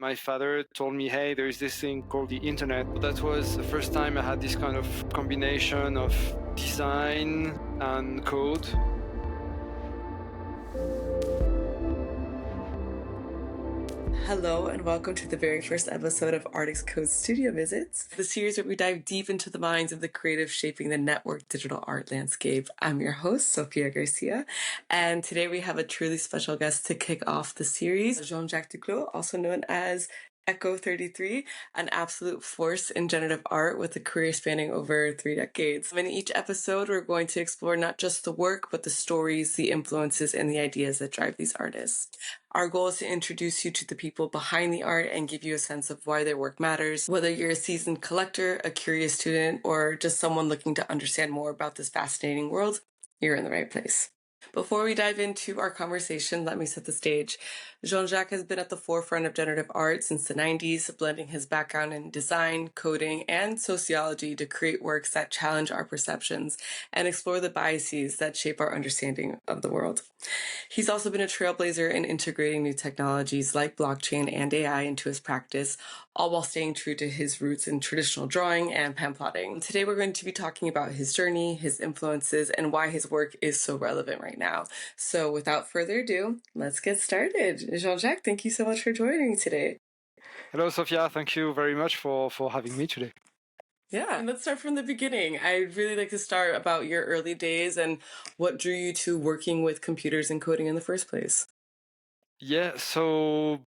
My father told me, hey, there is this thing called the internet. That was the first time I had this kind of combination of design and code. Hello and welcome to the very first episode of ARTXCODE Studio Visits, the series where we dive deep into the minds of the creatives shaping the network digital art landscape. I'm your host, Sofia Garcia, and today we have a truly special guest to kick off the series, Jean-Jacques Duclaux, also known as Eko33, an absolute force in generative art with a career spanning over 3 decades. In each episode, we're going to explore not just the work, but the stories, the influences, and the ideas that drive these artists. Our goal is to introduce you to the people behind the art and give you a sense of why their work matters. Whether you're a seasoned collector, a curious student, or just someone looking to understand more about this fascinating world, you're in the right place. Before we dive into our conversation, let me set the stage. Jean-Jacques has been at the forefront of generative art since the 90s, blending his background in design, coding, and sociology to create works that challenge our perceptions and explore the biases that shape our understanding of the world. He's also been a trailblazer in integrating new technologies like blockchain and AI into his practice, all while staying true to his roots in traditional drawing and pen plotting. Today, we're going to be talking about his journey, his influences, and why his work is so relevant right now. So without further ado, let's get started. Jean-Jacques, thank you so much for joining me today. Hello, Sofia. Thank you very much for having me today. Yeah, and let's start from the beginning. I'd really like to start about your early days and what drew you to working with computers and coding in the first place. Yeah, so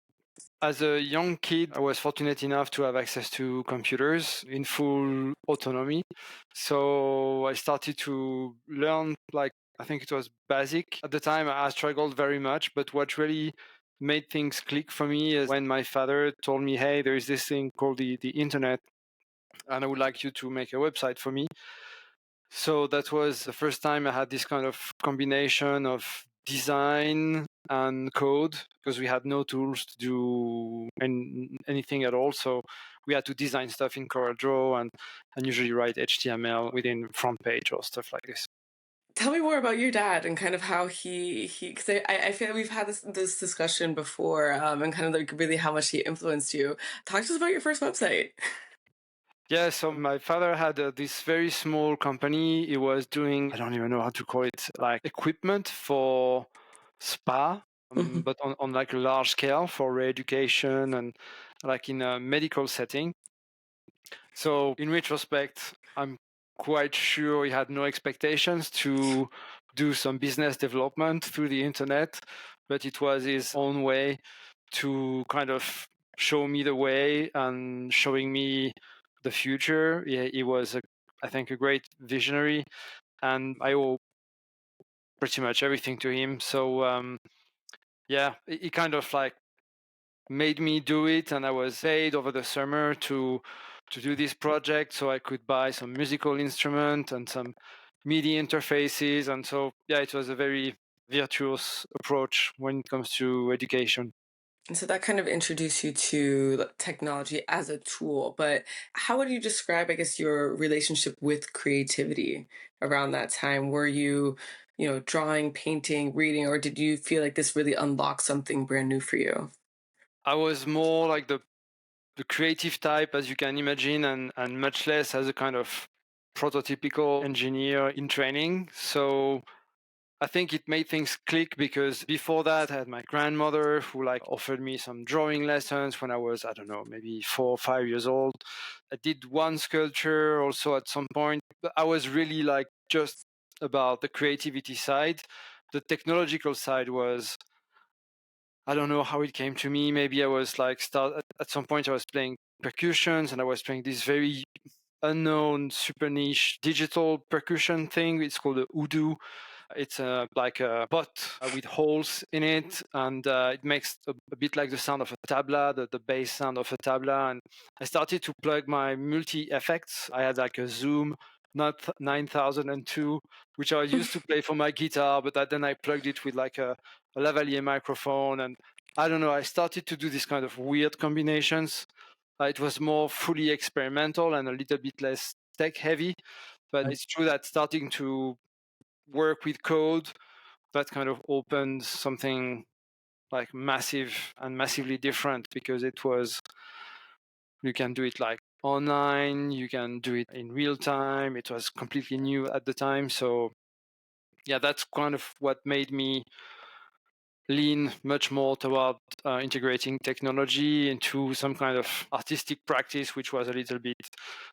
as a young kid, I was fortunate enough to have access to computers in full autonomy. So I started to learn, I think it was basic. At the time, I struggled very much, but what really made things click for me is when my father told me, hey, there is this thing called the internet, and I would like you to make a website for me. So that was the first time I had this kind of combination of design and code, because we had no tools to do anything at all. So we had to design stuff in CorelDRAW and usually write HTML within front page or stuff like this. Tell me more about your dad and kind of how because I feel like we've had this discussion before, and kind of like really how much he influenced you. Talk to us about your first website. Yeah, so my father had this very small company. He was doing, I don't even know how to call it, like equipment for spa, but on like a large scale for re-education and like in a medical setting. So in retrospect, I'm quite sure he had no expectations to do some business development through the internet, but it was his own way to kind of show me the way and showing me the future. He was, I think, a great visionary, and I owe pretty much everything to him. So yeah, he kind of like made me do it, and I was paid over the summer to do this project so I could buy some musical instrument and some MIDI interfaces. And so yeah, it was a very virtuous approach when it comes to education. And so that kind of introduced you to technology as a tool. But how would you describe, I guess, your relationship with creativity around that time? Were you, drawing, painting, reading, or did you feel like this really unlocked something brand new for you? I was more like the creative type, as you can imagine, and much less as a kind of prototypical engineer in training. So I think it made things click because before that I had my grandmother who like offered me some drawing lessons when I was, I don't know, maybe 4 or 5 years old. I did one sculpture also at some point, but I was really like just about the creativity side. The technological side was, I don't know how it came to me. Maybe I was like at some point I was playing percussions and I was playing this very unknown super niche digital percussion thing. It's called a udu. It's like a bot with holes in it, and it makes a bit like the sound of a tabla, the bass sound of a tabla. And I started to plug my multi effects. I had like a Zoom not 9002, which I used to play for my guitar, but then I plugged it with like a lavalier microphone, and I don't know. I started to do these kind of weird combinations. It was more fully experimental and a little bit less tech heavy, but it's true that starting to work with code, that kind of opened something like massive and massively different, because it was, you can do it like online, you can do it in real time. It was completely new at the time. So yeah, that's kind of what made me lean much more toward integrating technology into some kind of artistic practice, which was a little bit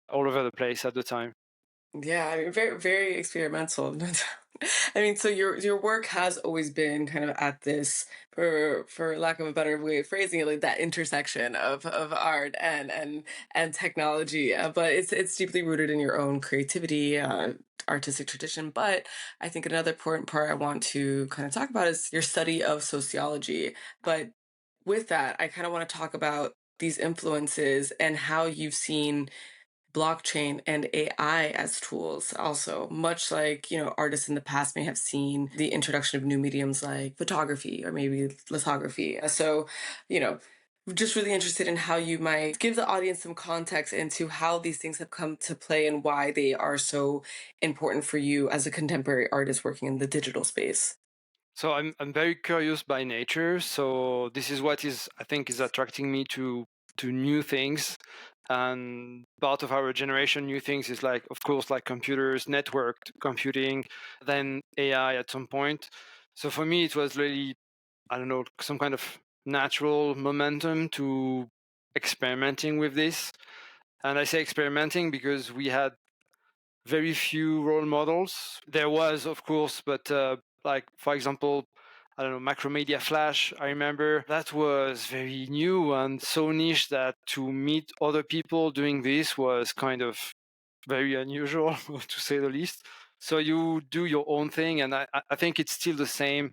all over the place at the time. Yeah, I mean, very, very experimental. I mean, so your work has always been kind of at this, for lack of a better way of phrasing it, like that intersection of art and technology. But it's deeply rooted in your own creativity, artistic tradition. But I think another important part I want to kind of talk about is your study of sociology. But with that, I kind of want to talk about these influences and how you've seen blockchain and AI as tools also, much like, artists in the past may have seen the introduction of new mediums like photography or maybe lithography. So, you know, just really interested in how you might give the audience some context into how these things have come to play and why they are so important for you as a contemporary artist working in the digital space. So I'm very curious by nature. So this is what is, I think, is attracting me to new things. And part of our generation, new things is like, of course, like computers, networked computing, then AI at some point. So for me, it was really, I don't know, some kind of natural momentum to experimenting with this. And I say experimenting because we had very few role models. There was, of course, but like, for example, I don't know, Macromedia Flash, I remember that was very new and so niche that to meet other people doing this was kind of very unusual, to say the least. So you do your own thing, and I think it's still the same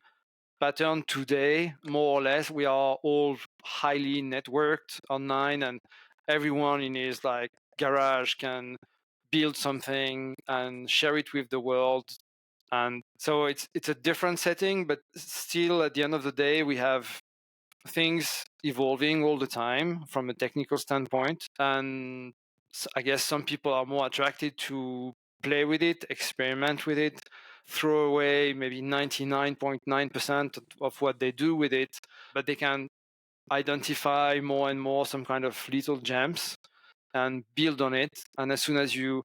pattern today, more or less. We are all highly networked online, and everyone in his like garage can build something and share it with the world. And so it's a different setting, but still at the end of the day, we have things evolving all the time from a technical standpoint. And I guess some people are more attracted to play with it, experiment with it, throw away maybe 99.9% of what they do with it, but they can identify more and more some kind of little gems and build on it. And as soon as you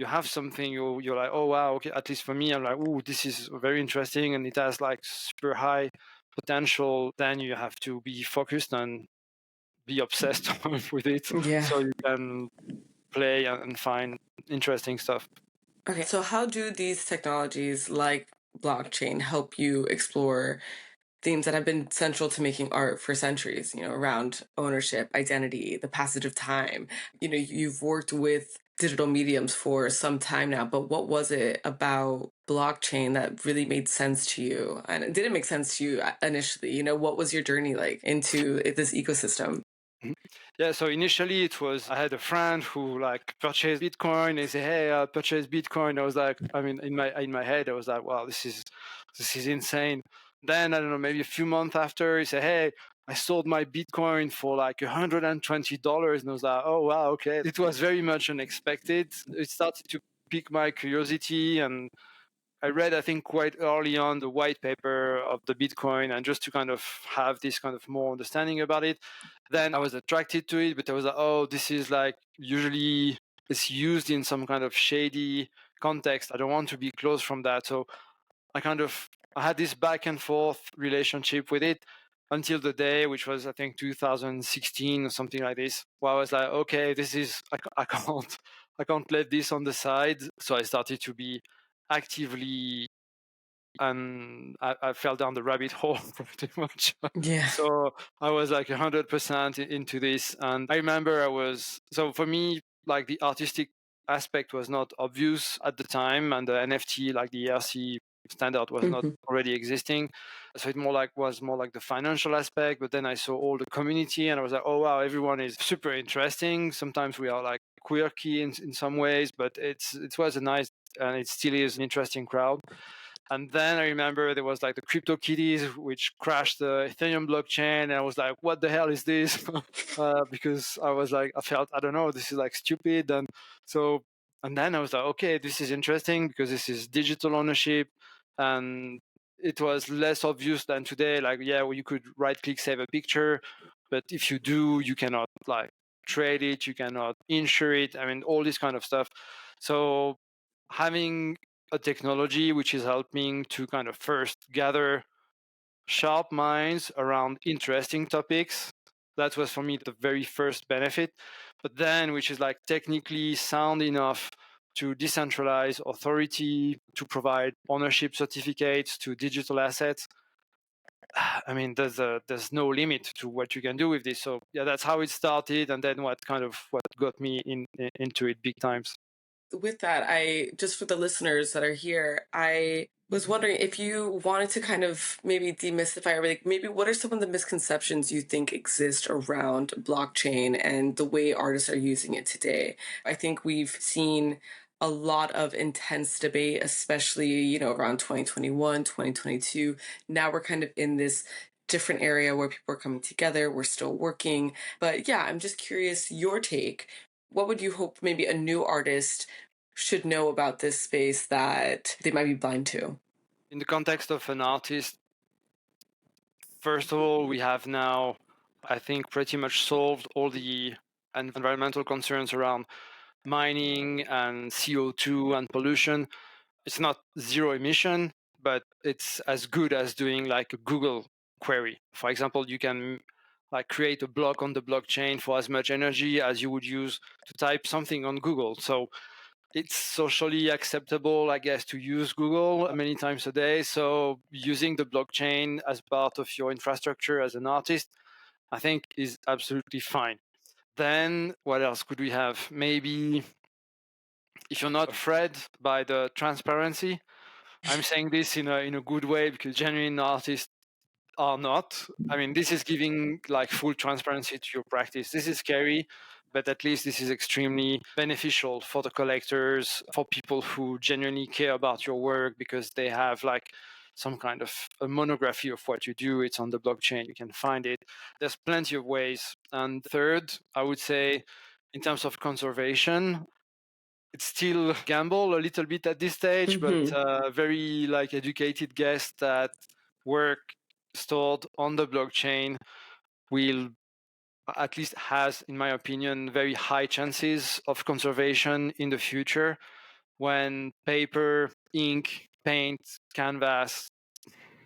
have something, you're like, oh wow, okay. At least for me, I'm like, oh, this is very interesting, and it has like super high potential. Then you have to be focused and be obsessed with it, Yeah. so you can play and find interesting stuff. Okay, so how do these technologies like blockchain help you explore themes that have been central to making art for centuries, around ownership, identity, the passage of time? You've worked with digital mediums for some time now, but what was it about blockchain that really made sense to you? And it didn't make sense to you initially. What was your journey like into this ecosystem? Mhm. Yeah, so initially it was, I had a friend who like purchased Bitcoin. They say, "Hey, I purchased Bitcoin." I was like, I mean, in my head, I was like, "Wow, this is insane." Then I don't know, maybe a few months after, he said, "Hey, I sold my Bitcoin for like $120," and I was like, "Oh wow, okay." It was very much unexpected. It started to pique my curiosity, and I read, I think, quite early on the white paper of the Bitcoin, and just to kind of have this kind of more understanding about it. Then I was attracted to it, but I was like, oh, this is like usually it's used in some kind of shady context. I don't want to be close from that. So I had this back and forth relationship with it until the day, which was I think 2016 or something like this, where I was like, okay, this is I can't let this on the side. So I started to be actively, and I fell down the rabbit hole pretty much. Yeah. So I was like 100% into this, and I remember so for me, like the artistic aspect was not obvious at the time, and the NFT, like the ERC standard, was not Mhm. already existing. So it was more like the financial aspect. But then I saw all the community, and I was like, oh wow, everyone is super interesting. Sometimes we are like quirky in some ways, but it was a nice, and it still is an interesting crowd. And then I remember there was like the crypto kitties, which crashed the Ethereum blockchain. And I was like, what the hell is this? Because I was like, I felt, I don't know, this is like stupid. And then I was like, okay, this is interesting because this is digital ownership. And it was less obvious than today. Like, yeah, well, you could right click, save a picture, but if you do, you cannot like trade it, you cannot insure it. I mean, all this kind of stuff. So having a technology which is helping to kind of first gather sharp minds around interesting topics, that was for me the very first benefit. But then, which is like technically sound enough to decentralize authority, to provide ownership certificates to digital assets. I mean, there's no limit to what you can do with this. So yeah, that's how it started, and then what got me into it big times. With that, I just for the listeners that are here, I was wondering if you wanted to kind of maybe demystify, or like maybe what are some of the misconceptions you think exist around blockchain and the way artists are using it today? I think we've seen a lot of intense debate, especially, around 2021, 2022. Now we're kind of in this different area where people are coming together, we're still working. But yeah, I'm just curious your take. What would you hope maybe a new artist should know about this space that they might be blind to? In the context of an artist, first of all, we have now, I think, pretty much solved all the environmental concerns around mining and CO2 and pollution. It's not zero emission, but it's as good as doing like a Google query. For example, you can like create a block on the blockchain for as much energy as you would use to type something on Google. So it's socially acceptable, I guess, to use Google many times a day. So using the blockchain as part of your infrastructure as an artist, I think is absolutely fine. Then what else could we have? Maybe if you're not afraid by the transparency, I'm saying this in a good way because genuine artists are not. I mean, this is giving like full transparency to your practice. This is scary, but at least this is extremely beneficial for the collectors, for people who genuinely care about your work because they have like some kind of a monography of what you do. It's on the blockchain. You can find it. There's plenty of ways. And third, I would say, in terms of conservation, it's still gamble a little bit at this stage, but very like educated guess that work stored on the blockchain will at least has, in my opinion, very high chances of conservation in the future when paper, ink, paint, canvas,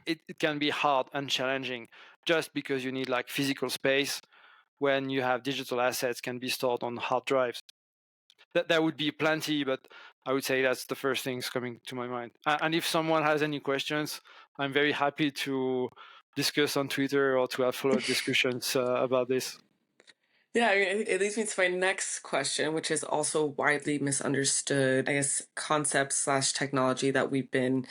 it can be hard and challenging just because you need like physical space when you have digital assets can be stored on hard drives. That would be plenty, but I would say that's the first things coming to my mind. And if someone has any questions, I'm very happy to discuss on Twitter or to have follow-up discussions about this. Yeah, I mean, it leads me to my next question, which is also widely misunderstood, I guess, concept slash technology that we've been,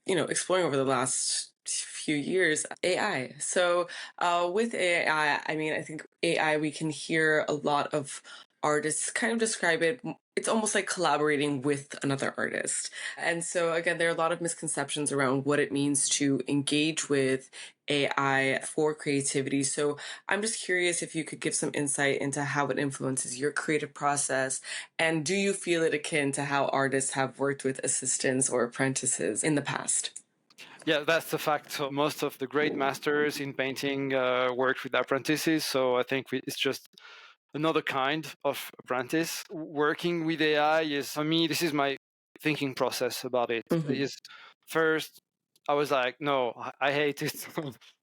exploring over the last few years, AI. So, with AI, I mean, I think AI, we can hear a lot of artists kind of describe it. It's almost like collaborating with another artist. And so, again, there are a lot of misconceptions around what it means to engage with AI for creativity. So, I'm just curious if you could give some insight into how it influences your creative process. And do you feel it akin to how artists have worked with assistants or apprentices in the past? Yeah, that's the fact. So most of the great masters in painting worked with apprentices. So I think it's just another kind of apprentice. Working with AI is, for me, this is my thinking process about it. Mm-hmm. Is first, I was like, no, I hate it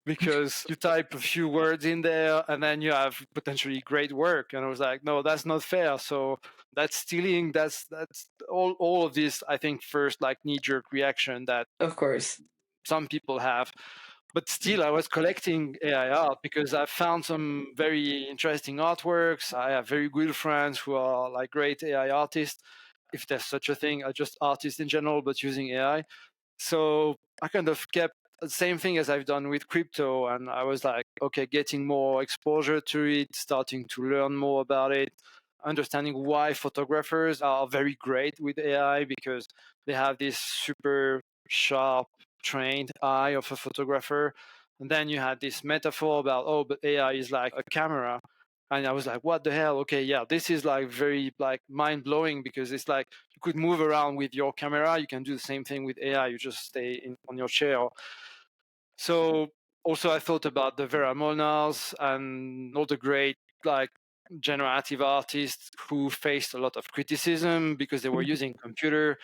because you type a few words in there and then you have potentially great work. And I was like, no, that's not fair. So that's stealing. That's all of this. I think first like knee jerk reaction that Of course. some people have. But still, I was collecting AI art because I found some very interesting artworks. I have very good friends who are like great AI artists, if there's such a thing, just artists in general, but using AI. So I kind of kept the same thing as I've done with crypto. And I was like, okay, getting more exposure to it, starting to learn more about it, understanding why photographers are very great with AI because they have this super sharp, trained eye of a photographer. And then you had this metaphor about, oh, but AI is like a camera. And I was like, what the hell? Okay, yeah, this is like very like mind blowing because it's like you could move around with your camera. You can do the same thing with AI. You just stay on your chair. So also I thought about the Vera Molnars and all the great like generative artists who faced a lot of criticism because they were using computer.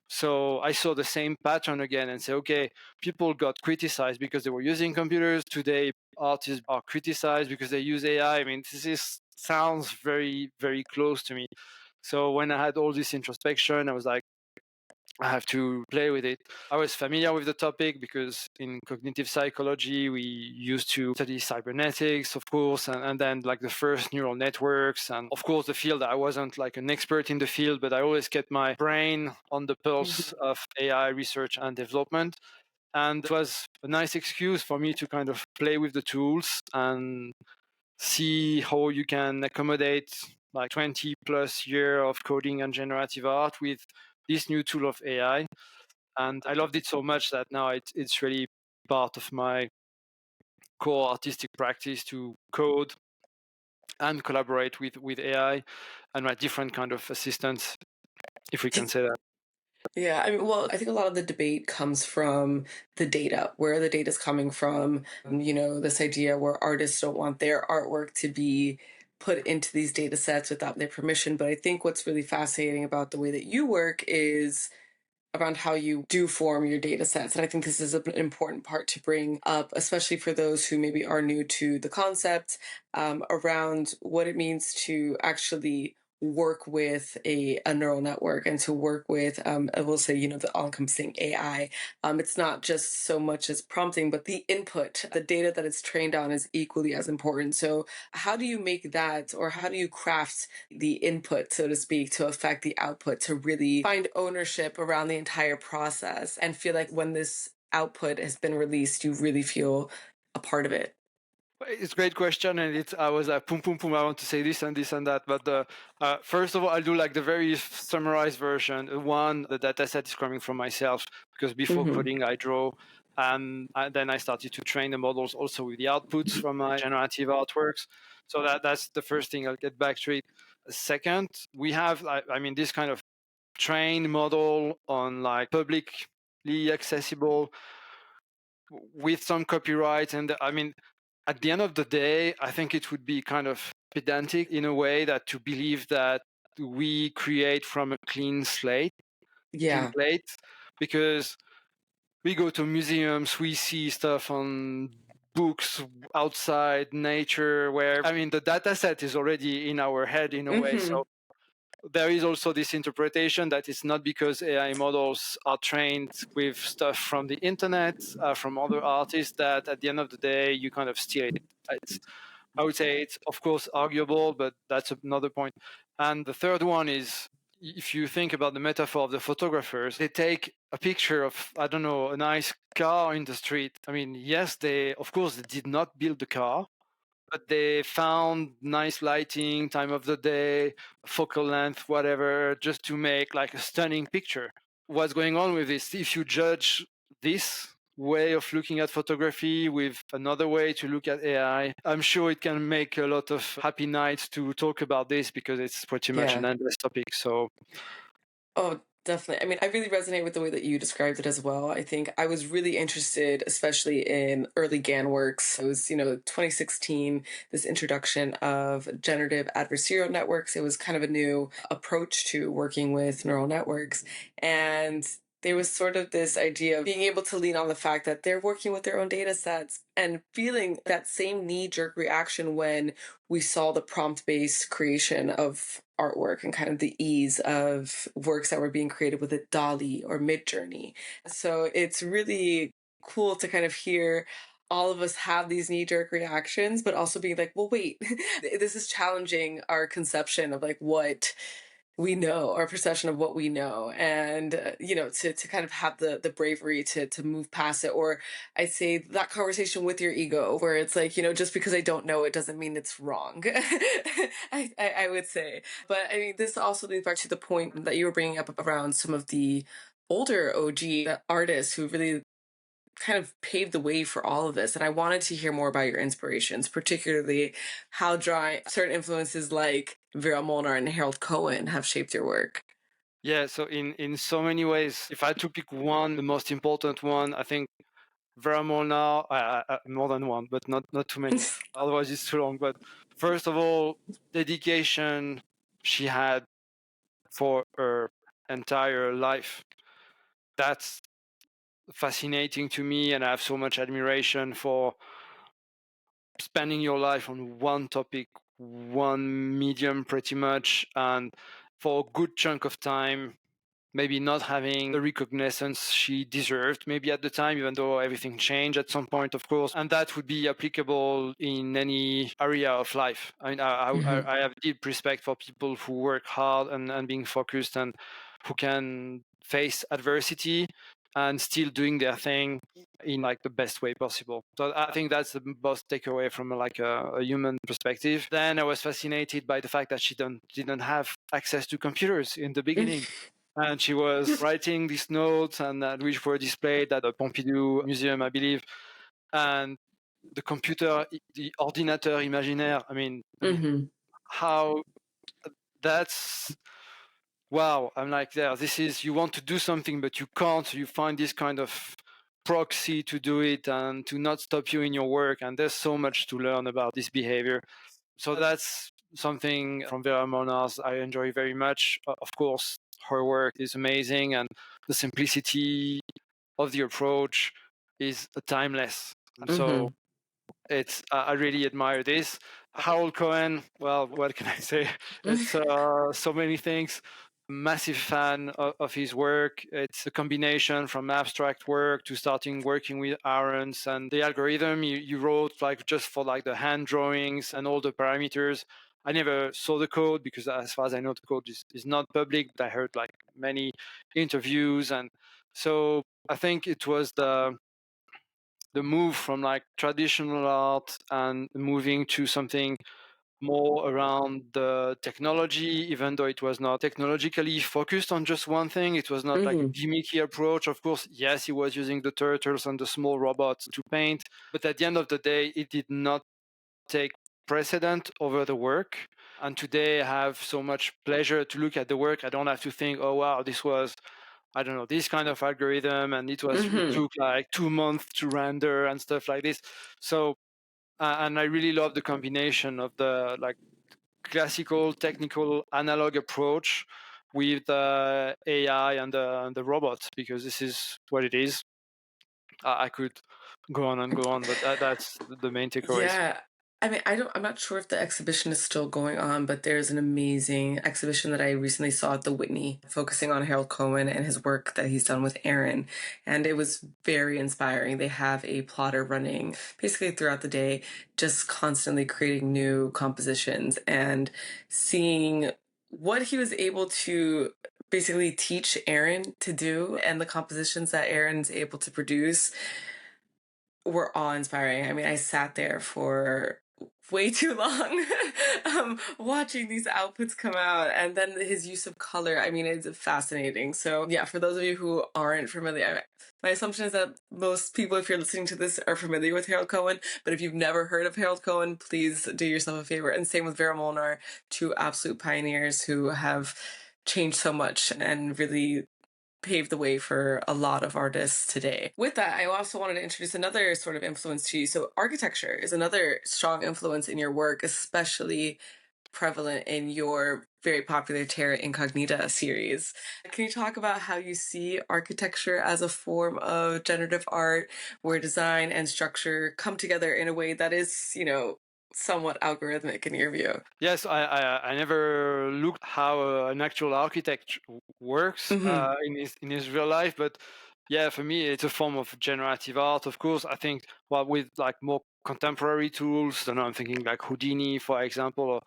So I saw the same pattern again and say, okay, people got criticized because they were using computers. Today, artists are criticized because they use AI. I mean, sounds very, very close to me. So when I had all this introspection, I was like, I have to play with it. I was familiar with the topic because in cognitive psychology, we used to study cybernetics, of course, and then like the first neural networks. And of course, the field, I wasn't like an expert in the field, but I always kept my brain on the pulse of AI research and development. And it was a nice excuse for me to kind of play with the tools and see how you can accommodate like 20 plus year of coding and generative art with this new tool of AI. And I loved it so much that now it's really part of my core artistic practice to code and collaborate with AI and my different kind of assistants, if we can say that. Yeah, I mean, well, I think a lot of the debate comes from the data, where the data is coming from. This idea where artists don't want their artwork to be put into these data sets without their permission. But I think what's really fascinating about the way that you work is around how you do form your data sets. And I think this is an important part to bring up, especially for those who maybe are new to the concept, around what it means to actually work with a neural network and to work with, I will say, the all-encompassing AI. It's not just so much as prompting, but the input, the data that it's trained on is equally as important. So how do you make that, or how do you craft the input, so to speak, to affect the output, to really find ownership around the entire process and feel like when this output has been released, you really feel a part of it? It's a great question, and I was like, boom, boom, boom. I want to say this and this and that, but first of all, I'll do like the very summarized version. One, the data set is coming from myself because before coding, I draw, and then I started to train the models also with the outputs from my generative artworks. So that's the first thing. I'll get back to it. Second, we have, I mean, this kind of trained model on like publicly accessible with some copyright, and I mean at the end of the day, I think it would be kind of pedantic in a way that to believe that we create from a clean slate, clean Yeah. plate, because we go to museums, we see stuff on books outside nature where, I mean, the data set is already in our head in a way. So there is also this interpretation that it's not because AI models are trained with stuff from the internet, from other artists, that at the end of the day, you kind of steal it. I would say it's, of course, arguable, but that's another point. And the third one is, if you think about the metaphor of the photographers, they take a picture of, I don't know, a nice car in the street. I mean, yes, of course, they did not build the car, but they found nice lighting, time of the day, focal length, whatever, just to make like a stunning picture. What's going on with this? If you judge this way of looking at photography with another way to look at AI, I'm sure it can make a lot of happy nights to talk about this because it's pretty much an Yeah. endless topic. So Oh, definitely. I mean, I really resonate with the way that you described it as well. I think I was really interested, especially in early GAN works. It was, 2016, this introduction of generative adversarial networks. It was kind of a new approach to working with neural networks. And there was sort of this idea of being able to lean on the fact that they're working with their own data sets and feeling that same knee jerk reaction when we saw the prompt based creation of artwork and kind of the ease of works that were being created with a Dolly or Midjourney. So it's really cool to kind of hear all of us have these knee jerk reactions, but also being like, well, wait, this is challenging our conception of like what we know, our perception of what we know, and to kind of have the bravery to move past it, or I say that conversation with your ego where it's like, just because I don't know it doesn't mean it's wrong. I would say, but I mean, this also leads back to the point that you were bringing up around some of the older OG artists who really kind of paved the way for all of this. And I wanted to hear more about your inspirations, particularly how certain influences like Vera Molnar and Harold Cohen have shaped your work. Yeah, so in so many ways, if I had to pick one, the most important one, I think Veramo now, more than one, but not too many. Otherwise, it's too long. But first of all, dedication she had for her entire life. That's fascinating to me, and I have so much admiration for spending your life on one topic, one medium pretty much, and for a good chunk of time maybe not having the recognition she deserved, maybe at the time, even though everything changed at some point, of course. And that would be applicable in any area of life. I mean, I have deep respect for people who work hard and being focused and who can face adversity and still doing their thing in like the best way possible. So I think that's the most takeaway from like a human perspective. Then I was fascinated by the fact that she didn't have access to computers in the beginning. And she was writing these notes, and which were displayed at the Pompidou Museum, I believe. And the computer, the ordinateur imaginaire. Mm-hmm. How that's wow. I'm like, there. This is you want to do something, but you can't. So you find this kind of proxy to do it and to not stop you in your work. And there's so much to learn about this behavior. So that's something from Vera Monars I enjoy very much. Of course, her work is amazing, and the simplicity of the approach is timeless. And so Mm-hmm. it's I really admire this. Harold Cohen, well, what can I say? It's so many things. Massive fan of his work. It's a combination from abstract work to starting working with Arons and the algorithm you wrote like just for like the hand drawings and all the parameters. I never saw the code because as far as I know the code is not public, but I heard like many interviews. And so I think it was the move from like traditional art and moving to something more around the technology, even though it was not technologically focused on just one thing. It was not like a Mm-hmm. gimmicky approach. Of course, yes, he was using the turtles and the small robots to paint, but at the end of the day, it did not take precedent over the work. And today I have so much pleasure to look at the work. I don't have to think, oh wow, this was I don't know, this kind of algorithm, and it Mm-hmm. took like 2 months to render and stuff like this. So, and I really love the combination of the like classical technical analog approach with AI and the robots, because this is what it is. I could go on and go on, but that's the main takeaways. Yeah. I mean, I'm not sure if the exhibition is still going on, but there's an amazing exhibition that I recently saw at the Whitney focusing on Harold Cohen and his work that he's done with Aaron. And it was very inspiring. They have a plotter running basically throughout the day, just constantly creating new compositions and seeing what he was able to basically teach Aaron to do and the compositions that Aaron's able to produce were awe-inspiring. I mean, I sat there for way too long watching these outputs come out, and then his use of color. I mean, it's fascinating. So yeah, for those of you who aren't familiar, my assumption is that most people, if you're listening to this, are familiar with Harold Cohen. But if you've never heard of Harold Cohen, please do yourself a favor. And same with Vera Molnar, two absolute pioneers who have changed so much and really paved the way for a lot of artists today. With that, I also wanted to introduce another sort of influence to you. So architecture is another strong influence in your work, especially prevalent in your very popular Terra Incognita series. Can you talk about how you see architecture as a form of generative art where design and structure come together in a way that is, somewhat algorithmic in your view? Yes, I never looked how an actual architect works Mm-hmm. in his real life, but yeah, for me it's a form of generative art. Of course, I think well with like more contemporary tools. I don't know, I'm thinking like Houdini, for example, or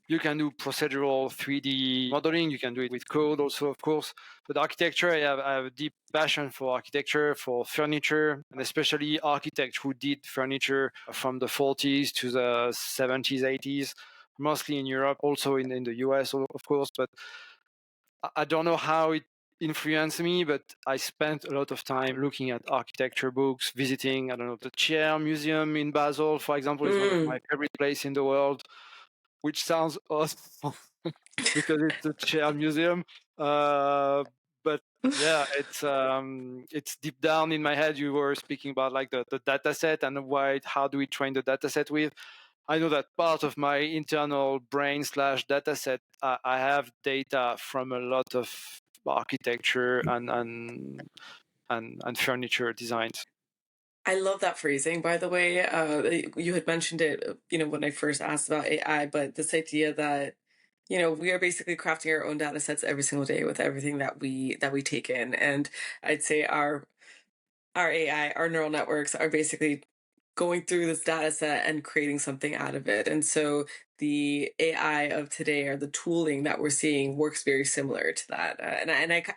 you can do procedural 3D modeling. You can do it with code also, of course. But architecture, I have a deep passion for architecture, for furniture, and especially architects who did furniture from the 40s to the 70s, 80s, mostly in Europe, also in the US, of course. But I don't know how it influenced me, but I spent a lot of time looking at architecture books, visiting, I don't know, the Chair Museum in Basel, for example, is one of my favorite places in the world. which sounds awesome because it's a shared museum. But yeah, it's deep down in my head. You were speaking about like the data set and how do we train the data set with. I know that part of my internal brain / data set, I have data from a lot of architecture and furniture designs. I love that phrasing, by the way. You had mentioned it, when I first asked about AI, but this idea that, we are basically crafting our own data sets every single day with everything that we take in. And I'd say our AI, our neural networks are basically going through this data set and creating something out of it. And so the AI of today, or the tooling that we're seeing, works very similar to that. And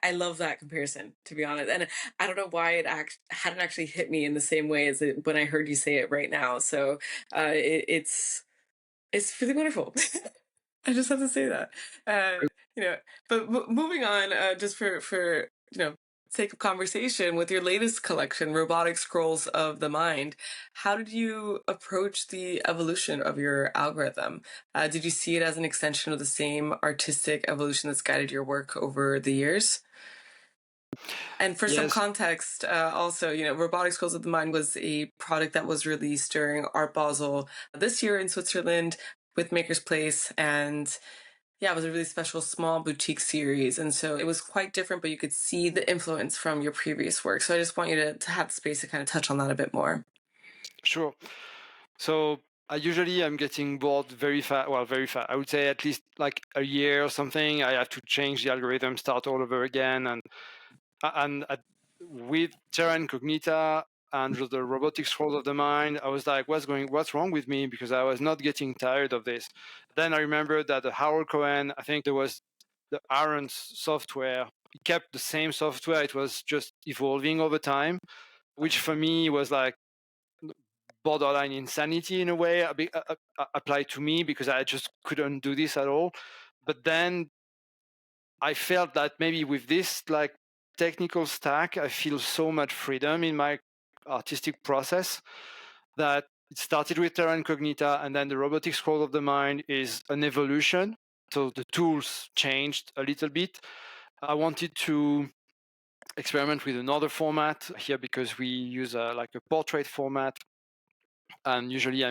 I love that comparison, to be honest. And I don't know why hadn't actually hit me in the same way as when I heard you say it right now. So it's really wonderful. I just have to say that. Uh, you know, but moving on, just for sake of conversation, with your latest collection, Robotic Scrolls of the Mind, how did you approach the evolution of your algorithm? Did you see it as an extension of the same artistic evolution that's guided your work over the years? And for some Yes, context, also, Robotic Scrolls of the Mind was a product that was released during Art Basel this year in Switzerland with Maker's Place. And yeah, it was a really special small boutique series. And so it was quite different, but you could see the influence from your previous work. So I just want you to have the space to kind of touch on that a bit more. sure. So I'm getting bored very fast. Well, very fast. I would say at least like a year or something. I have to change the algorithm, start all over again, and with Terra Incognita and the robotic scrolls of the mind, I was like, what's wrong with me? Because I was not getting tired of this. Then I remembered that the Harold Cohen, I think there was the Aaron's software. It kept the same software. It was just evolving over time, which for me was like borderline insanity in a way applied to me because I just couldn't do this at all. But then I felt that maybe with this like technical stack, I feel so much freedom in my artistic process that it started with Terra Incognita, and then the robotic scroll of the mind is an evolution. So the tools changed a little bit. I wanted to experiment with another format here because we use like a portrait format, and usually I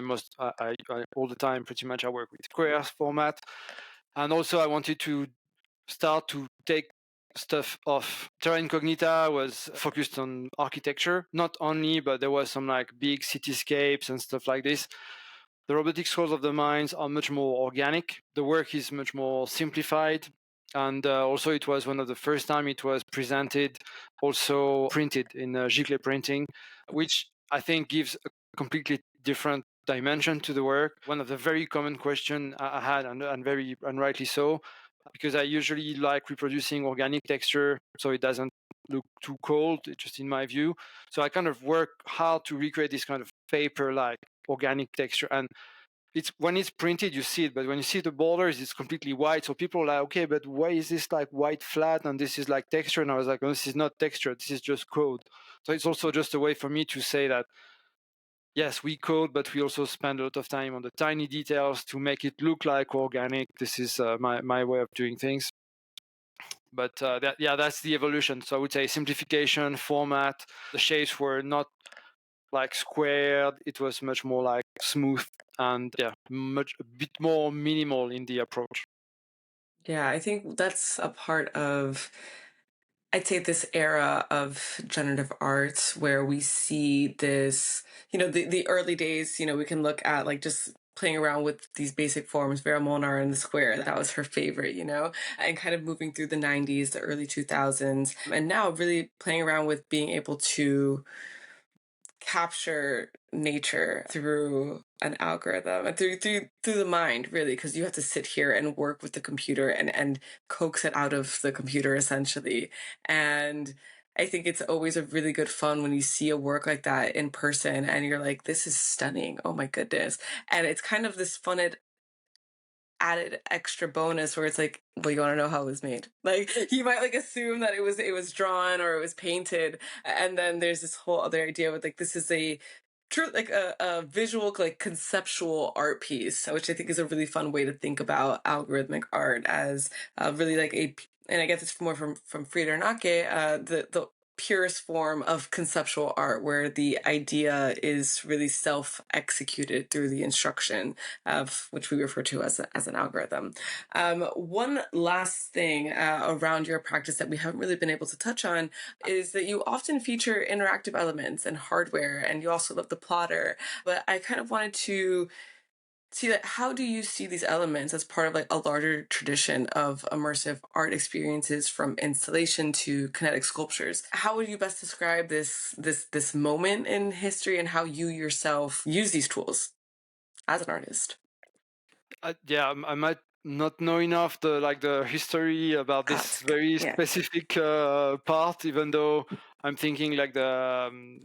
all the time pretty much I work with squares format. And also I wanted to start to take stuff off. Terra Incognita was focused on architecture, not only, but there was some like big cityscapes and stuff like this. The robotic scrolls of the minds are much more organic. The work is much more simplified. And also it was one of the first time it was presented, also printed in Giclée printing, which I think gives a completely different dimension to the work. One of the very common questions I had, and very and rightly so, because I usually like reproducing organic texture so it doesn't look too cold, just in my view. So I kind of work hard to recreate this kind of paper-like organic texture. And it's when it's printed, you see it, but when you see the borders, it's completely white. So people are like, okay, but why is this like white flat and this is like texture? And I was like, no, this is not texture. This is just code. So it's also just a way for me to say that yes, we code, but we also spend a lot of time on the tiny details to make it look like organic. This is my way of doing things. But that's the evolution. So I would say simplification, format. The shapes were not like squared. It was much more like smooth and a bit more minimal in the approach. Yeah, I think that's a part of, I'd say, this era of generative art where we see this, the early days, we can look at like just playing around with these basic forms, Vera Molnar and the square. That was her favorite, and kind of moving through the 90s, the early 2000s, and now really playing around with being able to capture nature through an algorithm and through the mind, really, because you have to sit here and work with the computer and coax it out of the computer, essentially. And I think it's always a really good fun when you see a work like that in person and you're like, this is stunning, oh my goodness. And it's kind of this fun added extra bonus where it's like, well, you want to know how it was made. Like, you might like assume that it was drawn or it was painted, and then there's this whole other idea with like, this is a true, like a visual, like conceptual art piece, which I think is a really fun way to think about algorithmic art as really like and I guess it's more from Frieder Nake, the purest form of conceptual art, where the idea is really self-executed through the instruction of which we refer to as an algorithm. One last thing around your practice that we haven't really been able to touch on is that you often feature interactive elements and hardware, and you also love the plotter. But I kind of wanted to see that, how do you see these elements as part of like a larger tradition of immersive art experiences, from installation to kinetic sculptures? How would you best describe this moment in history, and how you yourself use these tools as an artist? Yeah, I might not know enough the history about Ah, this it's okay. very Yeah. specific part, even though I'm thinking like the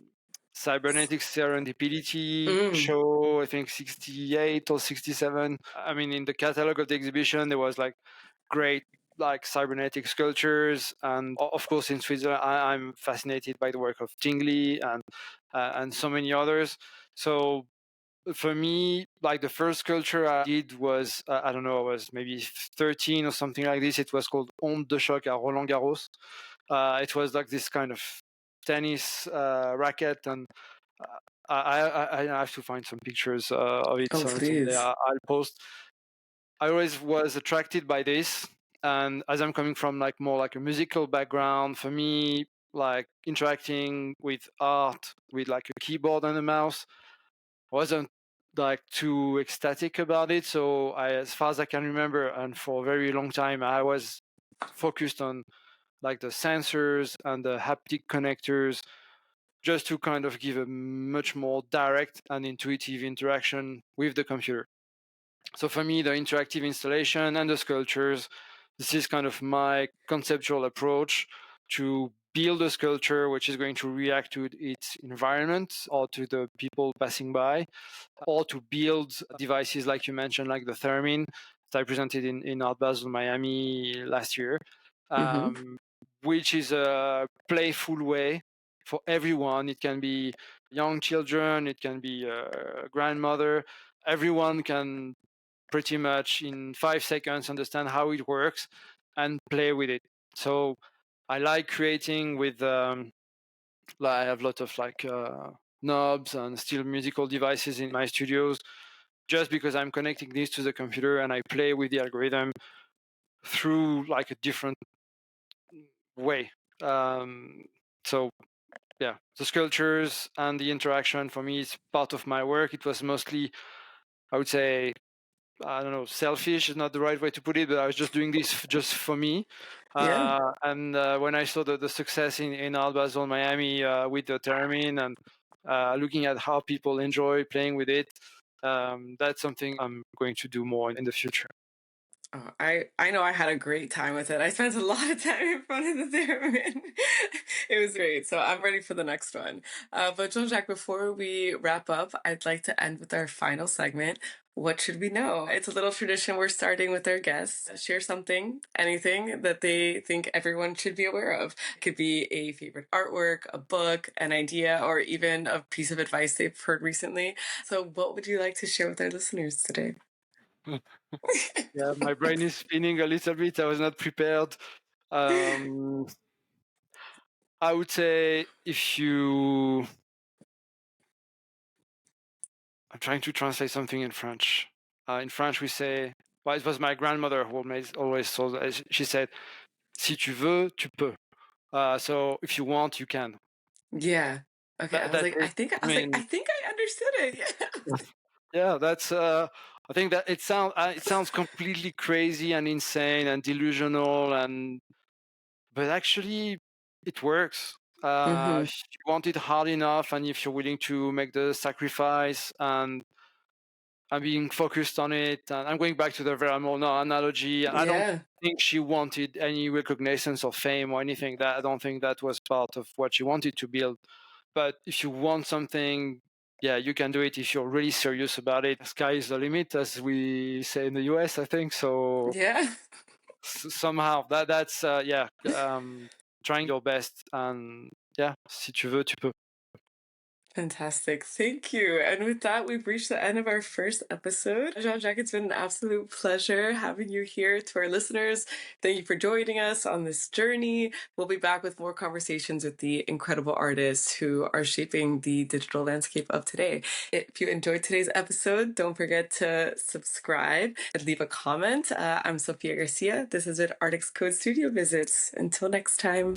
cybernetics serendipity Mm. show, I think 68 or 67. I mean, in the catalog of the exhibition, there was like great like cybernetic sculptures, and of course in Switzerland, I'm fascinated by the work of Tingli and so many others. So for me, like the first sculpture I did was, I don't know, I was maybe 13 or something like this. It was called Onde de choc à Roland Garros. It was like this kind of tennis racket, and uh, I have to find some pictures of it Oh, someday. please. I'll post. I always was attracted by this, and as I'm coming from like more like a musical background, for me, like interacting with art with like a keyboard and a mouse wasn't like too ecstatic about it. So as far as I can remember, and for a very long time, I was focused on like the sensors and the haptic connectors, just to kind of give a much more direct and intuitive interaction with the computer. So for me, the interactive installation and the sculptures, this is kind of my conceptual approach to build a sculpture which is going to react to its environment or to the people passing by, or to build devices like you mentioned, like the Theremin that I presented in Art Basel Miami last year, Mm-hmm. which is a playful way for everyone. It can be young children, it can be a grandmother. Everyone can pretty much in 5 seconds understand how it works and play with it. So I like creating with I have a lot of like knobs and still musical devices in my studios, just because I'm connecting this to the computer and I play with the algorithm through like a different way. So yeah, the sculptures and the interaction for me is part of my work. It was mostly, I would say, I don't know, selfish is not the right way to put it, but I was just doing this just for me. Yeah. And when I saw the success in Art Basel Miami with the Theremin, and looking at how people enjoy playing with it, that's something I'm going to do more in the future. Oh, I know I had a great time with it. I spent a lot of time in front of the theremin. It was great. So I'm ready for the next one. But Jean-Jacques, before we wrap up, I'd like to end with our final segment. What should we know? It's a little tradition we're starting with our guests. Share something, anything that they think everyone should be aware of. It could be a favorite artwork, a book, an idea, or even a piece of advice they've heard recently. So what would you like to share with our listeners today? Yeah, my brain is spinning a little bit. I was not prepared. Um, I would say if you, I'm trying to translate something in French. In French, we say, well, it was my grandmother who always told, she said, si tu veux, tu peux. So if you want, you can. Yeah. Okay. I was That's like, it. I I mean, think I understood it. Yeah. yeah, that's. I think that it sounds completely crazy and insane and delusional, and but actually, it works. Mm-hmm. If you want it hard enough, and if you're willing to make the sacrifice, and I'm being focused on it, and I'm going back to the Vermonor analogy. I don't Yeah. think she wanted any recognition or fame or anything. That I don't think that was part of what she wanted to build. But if you want something, yeah, you can do it if you're really serious about it. Sky is the limit, as we say in the US, I think. So Yeah. somehow that's yeah, trying your best, and yeah, si tu veux, tu peux. Fantastic. Thank you. And with that, we've reached the end of our first episode. Jean-Jacques, it's been an absolute pleasure having you here. To our listeners, thank you for joining us on this journey. We'll be back with more conversations with the incredible artists who are shaping the digital landscape of today. If you enjoyed today's episode, don't forget to subscribe and leave a comment. I'm Sofia Garcia. This is at ARTXCODE Studio Visits. Until next time.